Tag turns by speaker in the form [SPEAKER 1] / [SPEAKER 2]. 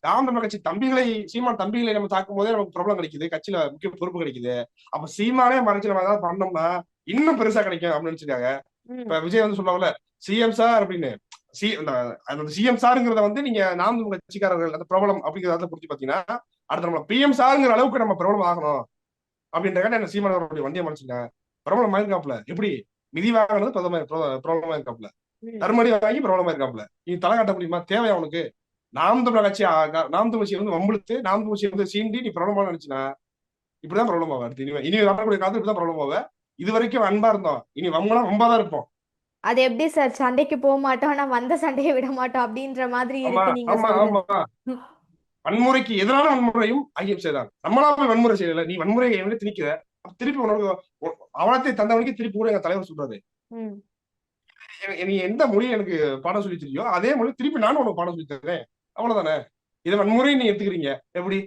[SPEAKER 1] நாம் தமிழர் கட்சி தம்பிகளை, சீமான் தம்பிகளை நம்ம தாக்கும் போதே நமக்கு பிரபலம் கிடைக்குது, கட்சியில முக்கிய பொறுப்பு கிடைக்குது. அப்ப சீமானே மறைச்சு நம்ம ஏதாவது பண்ணோம்னா இன்னும் பெருசா கிடைக்கும் அப்படின்னு நினைச்சிருக்காங்க.
[SPEAKER 2] ம்.
[SPEAKER 1] இப்ப விஜய் வந்து சொல்லுவாங்கல்ல சிஎம் சார் அப்படின்னு. அந்த சிஎம் சாருங்கிறத வந்து நீங்க நாம் தமிழர் கட்சிக்காரர்கள் அந்த பிரபலம் அப்படிங்கிறத புரிஞ்சு பாத்தீங்கன்னா, அடுத்த நம்ம பிஎம் சாருங்கிற அளவுக்கு நம்ம பிரபலம் ஆகணும் அப்படின்றக்கான என்ன சீமான் அவருடைய வண்டியை மறைச்சிருக்காங்க. பிரபலம் ஆயிருக்காப்ல. எப்படி மிதி வாங்கினது பிரபலமா இருக்காப்ல,
[SPEAKER 2] ம்.
[SPEAKER 1] தர்மடி வாங்கி பிரபலமா இருக்காப்ல. நீ தலை காட்ட முடியுமா? தேவையா உனக்கு? நாம் தமிழர் கட்சி நாம் தமிழ் கட்சியை வந்து வம்பிழுத்து நாம் தமிழ் கட்சியை வந்து சீண்டி நீ பிரபலமா நினைச்சுனா இப்படிதான் பிரபலம் ஆகும். அடுத்து இனி வரக்கூடிய காலத்துல இப்படிதான் பிரபலம் ஆக. இது வரைக்கும் அன்பா இருந்தோம், இனி வம்பலாம் வம்பாதான் இருப்போம்.
[SPEAKER 2] அது எப்படி சார் சண்டைக்கு போக மாட்டோம் ஆனா வந்த சண்டையை விட மாட்டோம் அப்படின்ற மாதிரி
[SPEAKER 1] ஆமா
[SPEAKER 2] இருக்கு நீங்க
[SPEAKER 1] ஆமா
[SPEAKER 2] சொல்றது.
[SPEAKER 1] ஆமா. வன்முறைக்கு எதிரான வன்முறையும் அகிம்சை தான். நம்மளா போய் வன்முறை செய்யல, நீ வன்முறையை எவனே திணிக்கிற, திருப்பி உனக்கு அவனத்தை தந்தவனுக்கு திருப்பி கூட எங்க தலைவர் சொல்றாரு,
[SPEAKER 2] ம்.
[SPEAKER 1] நீ எந்த மொழியை எனக்கு பாடம் சொல்லி தெரியும் அதே மொழி திருப்பி நானும் உனக்கு பாடம் சொல்லி தரேன், அவ்வளவுதானே. இதை வன்முறை நீ எடுத்துக்கிறீங்க எப்படி?